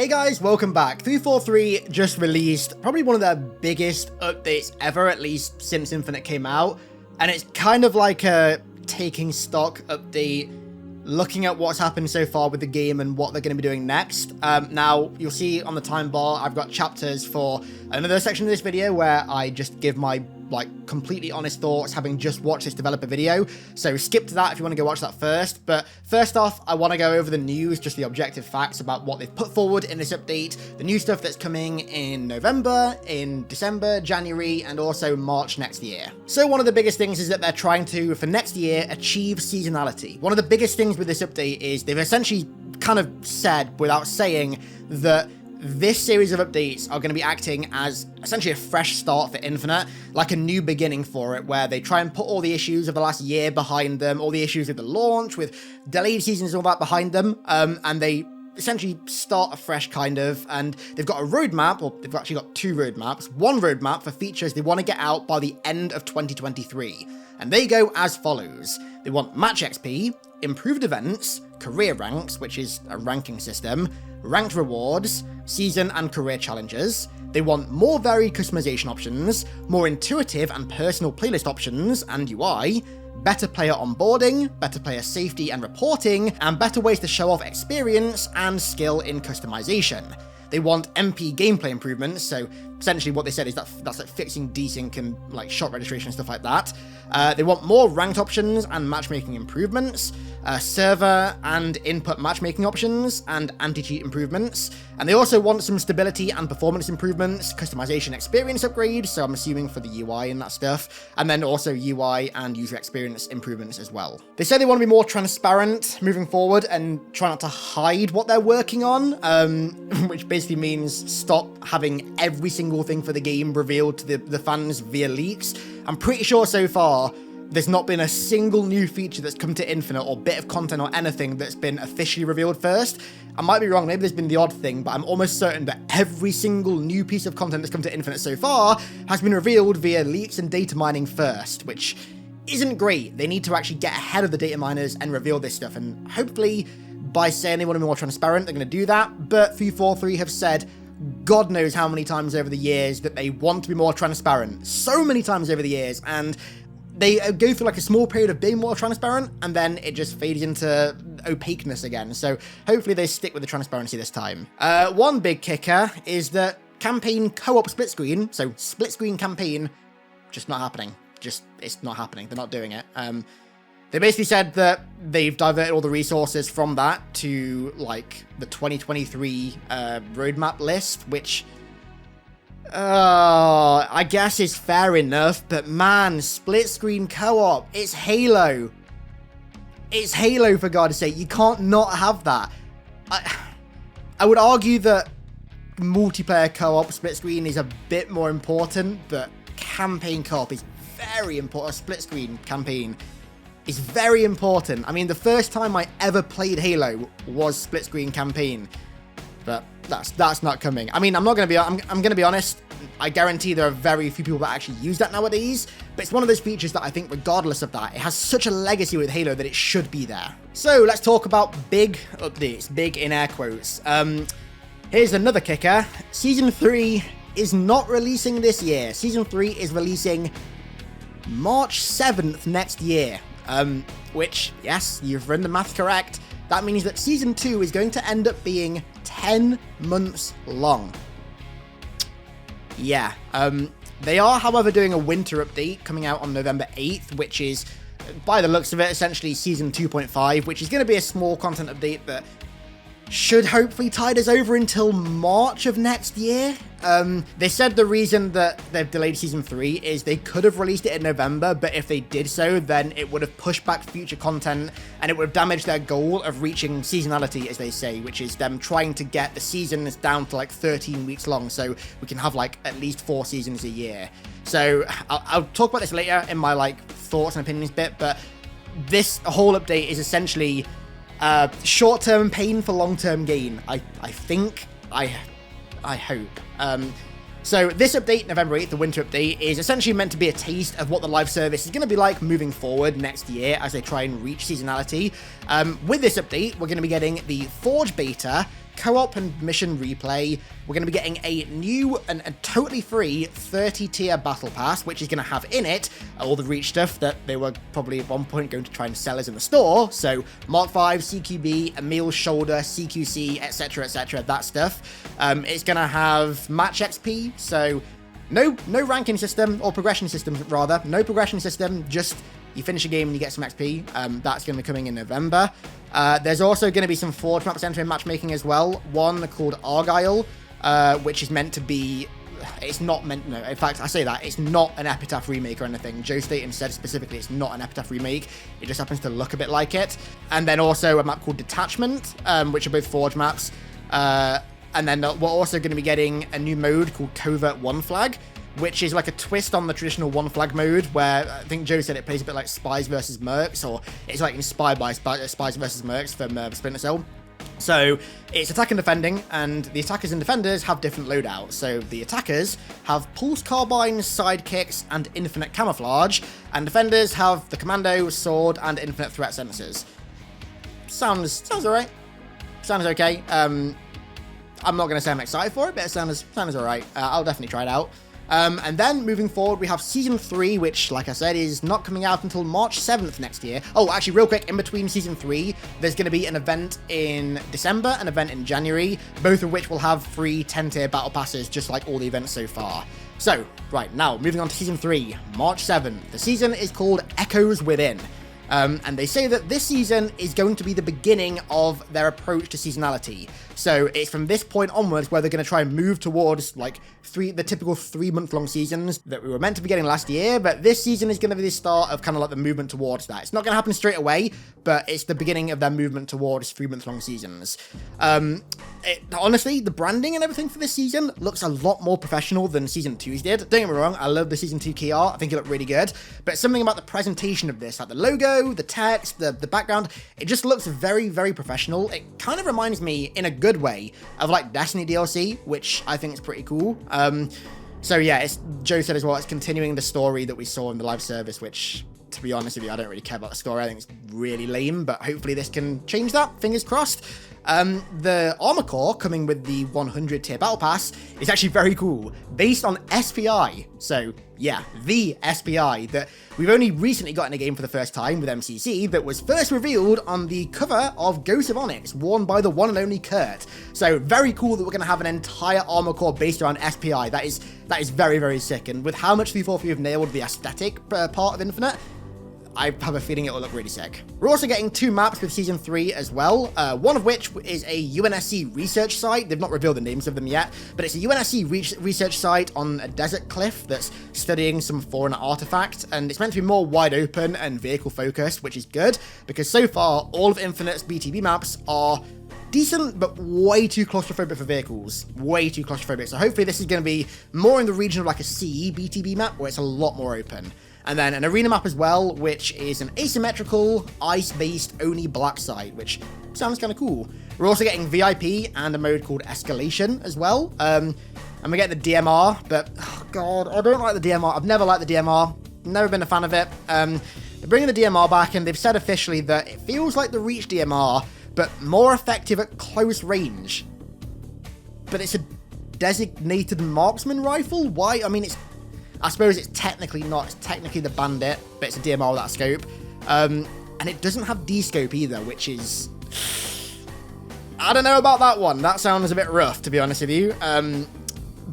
Hey guys, welcome back. 343 just released probably one of their biggest updates ever, at least since Infinite came out. And it's kind of like a taking stock update, looking at what's happened so far with the game and what they're going to be doing next. Now, you'll see on the time bar, I've got chapters for another section of this video where I just give my completely honest thoughts, having just watched this developer video. So skip to that if you want to go watch that first. But first off, I want to go over the news, just the objective facts about what they've put forward in this update, the new stuff that's coming in November, in December, January, and also March next year. So one of the biggest things is that they're trying to, for next year, achieve seasonality. One of the biggest things with this update is they've essentially kind of said, without saying, that this series of updates are going to be acting as essentially a fresh start for Infinite, like a new beginning for it, where they try and put all the issues of the last year behind them, all the issues with the launch, with delayed seasons and all that behind them, and they essentially start afresh, kind of, and they've got a roadmap, or they've actually got two roadmaps. One roadmap for features they want to get out by the end of 2023, and they go as follows. They want match XP, improved events, career ranks, which is a ranking system, ranked rewards, season and career challenges. They want more varied customization options, more intuitive and personal playlist options and UI, better player onboarding, better player safety and reporting, and better ways to show off experience and skill in customization. They want MP gameplay improvements, so essentially what they said is that that's like fixing desync and like shot registration and stuff like that. They want more ranked options and matchmaking improvements, server and input matchmaking options, and anti-cheat improvements. And they also want some stability and performance improvements, customization experience upgrades, so I'm assuming for the UI and that stuff, and then also UI and user experience improvements as well. They say they want to be more transparent moving forward and try not to hide what they're working on, which basically means stop having every single thing for the game revealed to the fans via leaks. I'm pretty sure so far there's not been a single new feature that's come to Infinite or bit of content or anything that's been officially revealed first. I might be wrong, maybe there's been the odd thing, but I'm almost certain that every single new piece of content that's come to Infinite so far has been revealed via leaks and data mining first, which isn't great. They need to actually get ahead of the data miners and reveal this stuff, and hopefully by saying they want to be more transparent, they're going to do that. But 343 have said God knows how many times over the years that they want to be more transparent. So many times over the years, and they go through like a small period of being more transparent, and then it just fades into opaqueness again. So hopefully they stick with the transparency this time. One big kicker is that campaign co-op split screen, so split screen campaign, just not happening. It's not happening. They're not doing it. They basically said that they've diverted all the resources from that to, like, the 2023 roadmap list, which, I guess is fair enough, but man, split-screen co-op, it's Halo. It's Halo, for God's sake. You can't not have that. I would argue that multiplayer co-op split-screen is a bit more important, but campaign co-op is very important. A split-screen campaign is very important. I mean, the first time I ever played Halo was split screen campaign, but that's not coming. I mean, I'm gonna be honest. I guarantee there are very few people that actually use that nowadays, but it's one of those features that I think, regardless of that, it has such a legacy with Halo that it should be there. So let's talk about big updates, big in air quotes. Here's another kicker. Season 3 is not releasing this year. Season 3 is releasing March 7th next year. Which, yes, you've run the math correct. That means that Season 2 is going to end up being 10 months long. Yeah, they are, however, doing a winter update coming out on November 8th, which is, by the looks of it, essentially Season 2.5, which is going to be a small content update that should hopefully tide us over until March of next year. They said the reason that they've delayed Season 3 is they could have released it in November, but if they did so, then it would have pushed back future content, and it would have damaged their goal of reaching seasonality, as they say, which is them trying to get the seasons down to like 13 weeks long, so we can have like at least 4 seasons a year. So I'll talk about this later in my like thoughts and opinions bit, but this whole update is essentially short-term pain for long-term gain. I think, I hope. So this update, November 8th, the winter update, is essentially meant to be a taste of what the live service is going to be like moving forward next year as they try and reach seasonality. With this update, we're going to be getting the Forge beta co-op and mission replay. We're going to be getting a new and totally free 30-tier battle pass, which is going to have in it all the Reach stuff that they were probably at one point going to try and sell us in the store. So Mark 5, CQB, Emil's Shoulder, CQC, etc., that stuff. It's going to have match XP, so no ranking system, or progression system rather. No progression system, just you finish a game and you get some XP. That's going to be coming in November. There's also going to be some Forge maps entering matchmaking as well. One called Argyle, which is meant to be... It's not meant... No, in fact, I say that. It's not an Epitaph remake or anything. Joe Staten said specifically it's not an Epitaph remake. It just happens to look a bit like it. And then also a map called Detachment, which are both Forge maps. And then we're also going to be getting a new mode called Covert One Flag, which is like a twist on the traditional One Flag mode, where I think Joe said it plays a bit like Spies versus Mercs, or it's like inspired by Spies versus Mercs from Splinter Cell. So it's attack and defending, and the attackers and defenders have different loadouts. So the attackers have pulse carbine, sidekicks, and infinite camouflage, and defenders have the commando, sword, and infinite threat sensors. Sounds alright. Sounds okay. I'm not going to say I'm excited for it, but it sounds alright. I'll definitely try it out. And then moving forward, we have Season 3, which, like I said, is not coming out until March 7th next year. Oh, actually, real quick, in between Season 3, there's going to be an event in December, an event in January, both of which will have free 10-tier battle passes, just like all the events so far. So, right, now, moving on to Season 3, March 7th. The season is called Echoes Within. And they say that this season is going to be the beginning of their approach to seasonality. So it's from this point onwards where they're going to try and move towards like the typical 3-month-long seasons that we were meant to be getting last year. But this season is going to be the start of kind of like the movement towards that. It's not going to happen straight away, but it's the beginning of their movement towards 3-month-long seasons. Honestly, the branding and everything for this season looks a lot more professional than Season 2's did. Don't get me wrong, I love the Season 2 key art. I think it looked really good. But something about the presentation of this, like the logo, the text, the background, it just looks very, very professional. It kind of reminds me, in a good way, of like Destiny DLC, which I think is pretty cool. So yeah, Joe said as well, it's continuing the story that we saw in the live service, which, to be honest with you, I don't really care about the story. I think it's really lame, but hopefully this can change that. Fingers crossed. The armor core coming with the 100 tier battle pass is actually very cool, based on SPI. So yeah, the SPI that we've only recently got in a game for the first time with MCC, that was first revealed on the cover of Ghost of Onyx, worn by the one and only Kurt. So very cool that we're going to have an entire armor core based around SPI. That is very, very sick. And with how much 343 have nailed the aesthetic part of Infinite, I have a feeling it will look really sick. We're also getting 2 maps with Season 3 as well, one of which is a UNSC research site. They've not revealed the names of them yet, but it's a UNSC research site on a desert cliff that's studying some foreign artifact, and it's meant to be more wide open and vehicle focused, which is good, because so far, all of Infinite's BTB maps are decent, but way too claustrophobic for vehicles. Way too claustrophobic. So hopefully this is going to be more in the region of like a CE BTB map, where it's a lot more open. And then an arena map as well, which is an asymmetrical, ice-based Oni black site, which sounds kind of cool. We're also getting VIP and a mode called Escalation as well. And we get the DMR, but, oh god, I don't like the DMR. I've never liked the DMR. Never been a fan of it. They're bringing the DMR back, and they've said officially that it feels like the Reach DMR, but more effective at close range. But it's a designated marksman rifle? Why? I mean, I suppose it's technically not. It's technically the Bandit, but it's a DMR with that scope. And it doesn't have D-scope either, which is... I don't know about that one. That sounds a bit rough, to be honest with you.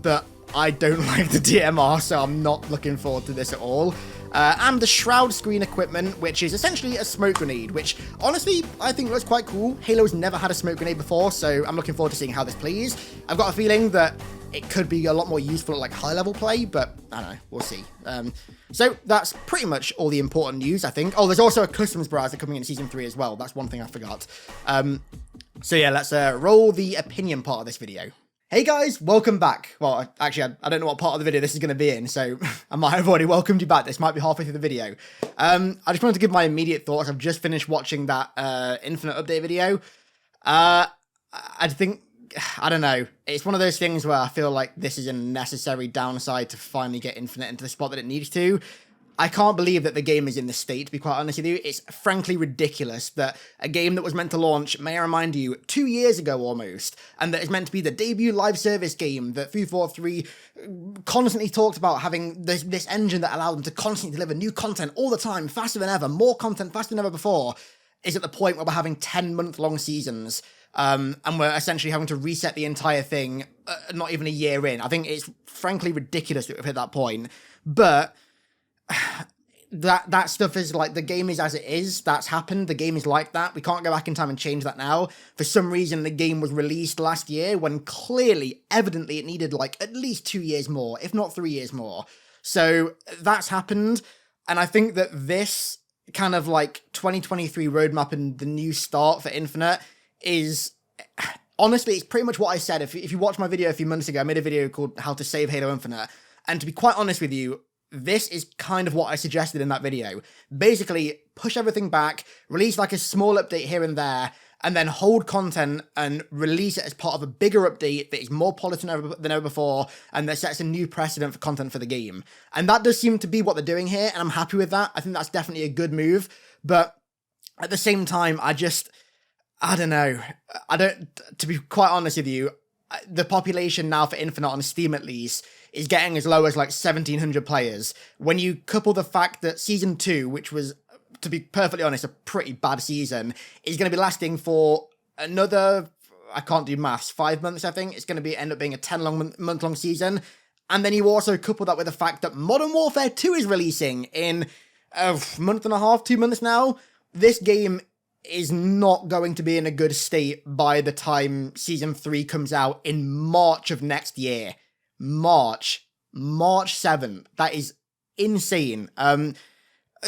But I don't like the DMR, so I'm not looking forward to this at all. And the Shroud screen equipment, which is essentially a smoke grenade, which, honestly, I think looks quite cool. Halo's never had a smoke grenade before, so I'm looking forward to seeing how this plays. I've got a feeling that it could be a lot more useful at like high-level play, but I don't know, we'll see. So that's pretty much all the important news, I think. Oh, there's also a customs browser coming in Season 3 as well. That's one thing I forgot. So yeah, let's roll the opinion part of this video. Hey guys, welcome back. Well, actually, I don't know what part of the video this is going to be in, so I might have already welcomed you back. This might be halfway through the video. I just wanted to give my immediate thoughts. I've just finished watching that Infinite update video. I think, I don't know. It's one of those things where I feel like this is a necessary downside to finally get Infinite into the spot that it needs to. I can't believe that the game is in this state, to be quite honest with you. It's frankly ridiculous that a game that was meant to launch, may I remind you, 2 years ago almost, and that is meant to be the debut live service game that 343 constantly talked about, having this engine that allowed them to constantly deliver new content all the time, faster than ever, more content faster than ever before, is at the point where we're having 10-month-long seasons, and we're essentially having to reset the entire thing not even a year in. I think it's frankly ridiculous that we've hit that point, but that stuff is like, the game is as it is. That's happened. The game is like that. We can't go back in time and change that now. For some reason, the game was released last year when clearly, evidently, it needed like at least 2 years more, if not 3 years more. So that's happened. And I think that this kind of like 2023 roadmap and the new start for Infinite is, honestly, it's pretty much what I said. If you watched my video a few months ago, I made a video called How to Save Halo Infinite. And to be quite honest with you, this is kind of what I suggested in that video. Basically, push everything back, release like a small update here and there, and then hold content and release it as part of a bigger update that is more polished than ever before, and that sets a new precedent for content for the game. And that does seem to be what they're doing here, and I'm happy with that. I think that's definitely a good move, but at the same time, I don't know. To be quite honest with you, the population now for Infinite on Steam at least is getting as low as like 1,700 players. When you couple the fact that Season 2, which was, to be perfectly honest, a pretty bad season, is going to be lasting for another, I can't do maths, 5 months, I think. It's going to end up being a 10-month-long season. And then you also couple that with the fact that Modern Warfare 2 is releasing in a month and a half, 2 months now. This game is not going to be in a good state by the time Season 3 comes out in March of next year. March 7th. That is insane.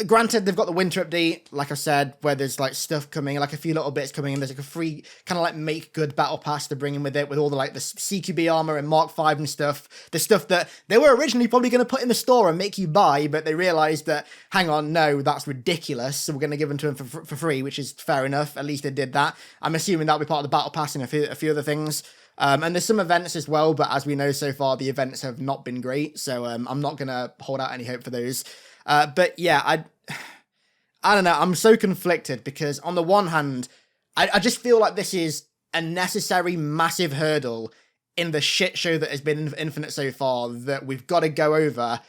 Granted, they've got the winter update, like I said, where there's like stuff coming, like a few little bits coming in. There's like a free kind of like make good battle pass to bring in with it, with all the like the CQB armor and Mark 5 and stuff. The stuff that they were originally probably going to put in the store and make you buy, but they realized that, hang on, no, that's ridiculous. So we're going to give them to them for free, which is fair enough. At least they did that. I'm assuming that'll be part of the battle pass and a few other things. And there's some events as well, but as we know so far, the events have not been great. So I'm not going to hold out any hope for those. But yeah, I don't know. I'm so conflicted because on the one hand, I just feel like this is a necessary massive hurdle in the shit show that has been Infinite so far that we've got to go over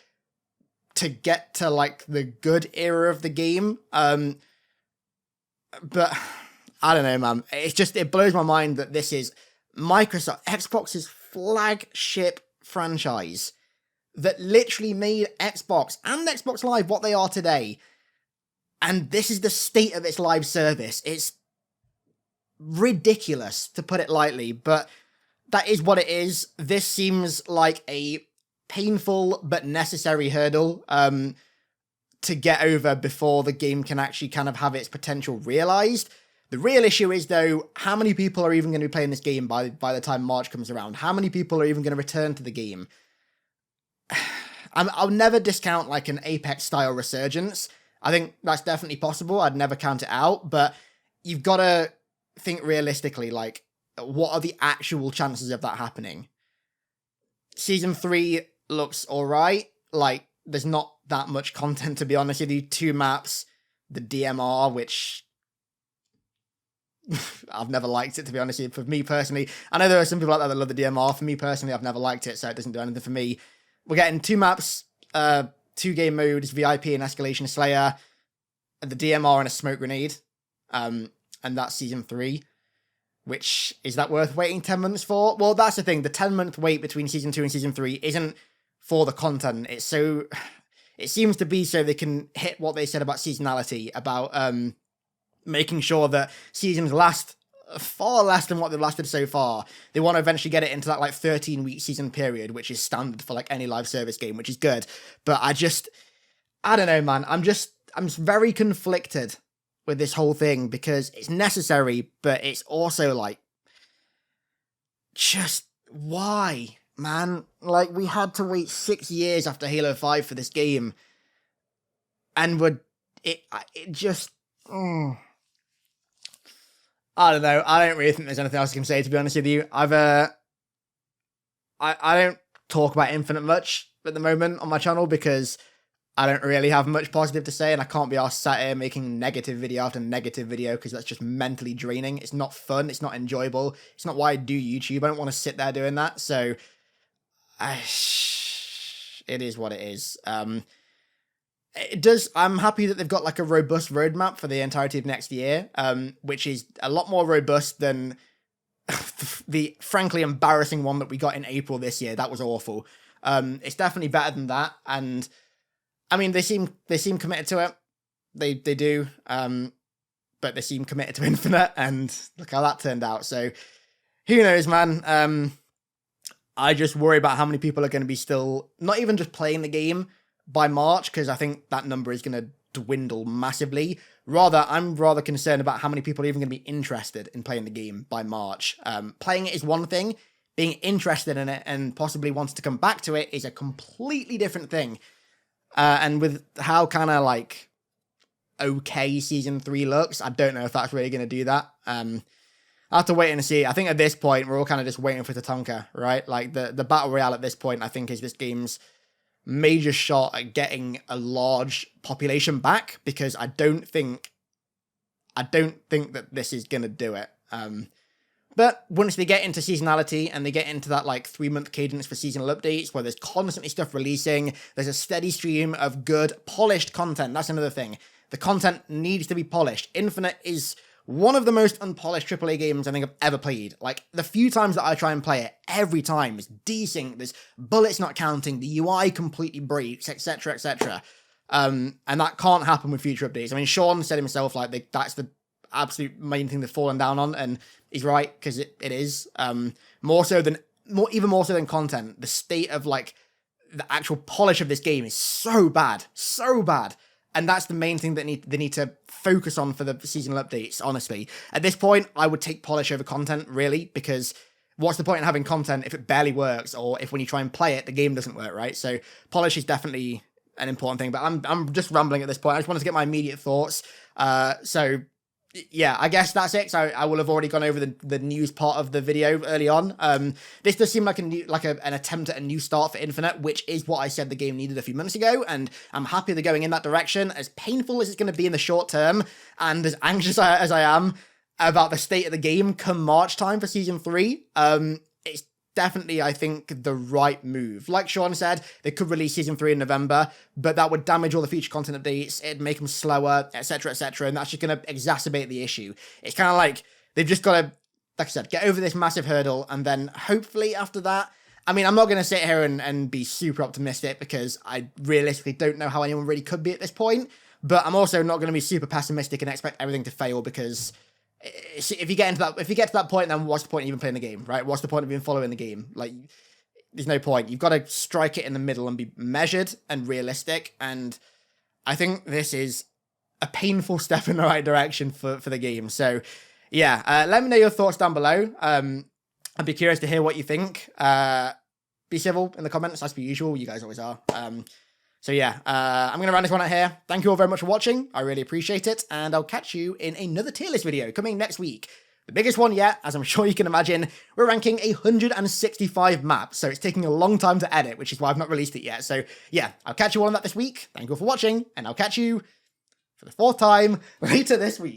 to get to like the good era of the game. But I don't know, man. It blows my mind that this is Microsoft, Xbox's flagship franchise that literally made Xbox and Xbox Live what they are today. And this is the state of its live service. It's ridiculous, to put it lightly, but that is what it is. This seems like a painful but necessary hurdle to get over before the game can actually kind of have its potential realized. The real issue is, though, how many people are even going to be playing this game by the time March comes around? How many people are even going to return to the game? I'll never discount like an Apex-style resurgence. I think that's definitely possible. I'd never count it out, but you've got to think realistically, like, what are the actual chances of that happening? Season 3 looks alright. Like, there's not that much content, to be honest with you. 2 maps, the DMR, which I've never liked it, to be honest with you. For me personally, I know there are some people out there that love the DMR. For me personally, I've never liked it, so it doesn't do anything for me. We're getting 2 maps, 2 game modes, VIP and Escalation Slayer, the DMR and a smoke grenade, and that's Season 3, which, is that worth waiting 10 months for? Well, that's the thing, the 10-month wait between Season 2 and Season 3 isn't for the content, it seems to be so they can hit what they said about seasonality, about making sure that seasons last far less than what they've lasted so far. They want to eventually get it into that like 13-week season period, which is standard for like any live service game, which is good. But I don't know, man. I'm very conflicted with this whole thing because it's necessary, but it's also like, just why, man? Like, we had to wait 6 years after Halo 5 for this game, and it just. I don't know. I don't really think there's anything else I can say, to be honest with you. I don't talk about Infinite much at the moment on my channel because I don't really have much positive to say, and I can't be arsed sat here making negative video after negative video, because that's just mentally draining. It's not fun, it's not enjoyable, it's not why I do YouTube. I don't want to sit there doing that, so it is what it is. I'm happy that they've got like a robust roadmap for the entirety of next year, which is a lot more robust than the frankly embarrassing one that we got in April this year. That was awful. It's definitely better than that, and I mean, they seem committed to it. They do, but they seem committed to Infinite, and look how that turned out. So who knows, man? I just worry about how many people are going to be still not even just playing the game by March, because I think that number is going to dwindle massively. I'm rather concerned about how many people are even going to be interested in playing the game by March. Playing it is one thing. Being interested in it and possibly wanting to come back to it is a completely different thing. And with how kind of like okay Season 3 looks, I don't know if that's really going to do that. I'll have to wait and see. I think at this point, we're all kind of just waiting for Tatanka, right? Like, the Battle Royale at this point, I think, is this game's major shot at getting a large population back, because I don't think that this is going to do it. But once they get into seasonality and they get into that like 3-month cadence for seasonal updates where there's constantly stuff releasing, there's a steady stream of good, polished content. That's another thing. The content needs to be polished. Infinite is one of the most unpolished AAA games I think I've ever played. Like, the few times that I try and play it, every time is desync, there's bullets not counting, the UI completely breaks, etc., etc. And that can't happen with future updates. I mean, Sean said himself, like, that's the absolute main thing they've fallen down on, and he's right, because it is. Even more so than content, the state of, like, the actual polish of this game is so bad. And that's the main thing that they need to focus on for the seasonal updates, honestly. At this point, I would take polish over content, really, because what's the point in having content if it barely works, or if when you try and play it, the game doesn't work, right? So polish is definitely an important thing, but I'm just rambling at this point. I just wanted to get my immediate thoughts. So yeah, I guess that's it. So I will have already gone over the news part of the video early on. This does seem like an attempt at a new start for Infinite, which is what I said the game needed a few months ago, and I'm happy they're going in that direction. As painful as it's going to be in the short term, and as anxious as I am about the state of the game come March time for Season 3, it's definitely, I think, the right move. Like Sean said, they could release Season 3 in November, but that would damage all the future content updates, it'd make them slower, etc., and that's just going to exacerbate the issue. It's kind of like, they've just got to, like I said, get over this massive hurdle, and then hopefully after that, I mean, I'm not going to sit here and be super optimistic, because I realistically don't know how anyone really could be at this point, but I'm also not going to be super pessimistic and expect everything to fail, because if you get to that point, then what's the point of even playing the game, right? What's the point of even following the game? Like, there's no point. You've got to strike it in the middle and be measured and realistic, and I think this is a painful step in the right direction for the game. So yeah, let me know your thoughts down below. I'd be curious to hear what you think. Be civil in the comments, as per usual. You guys always are. So yeah, I'm going to round this one out here. Thank you all very much for watching. I really appreciate it. And I'll catch you in another tier list video coming next week. The biggest one yet, as I'm sure you can imagine. We're ranking 165 maps, so it's taking a long time to edit, which is why I've not released it yet. So yeah, I'll catch you all on that this week. Thank you all for watching, and I'll catch you for the 4th time later this week.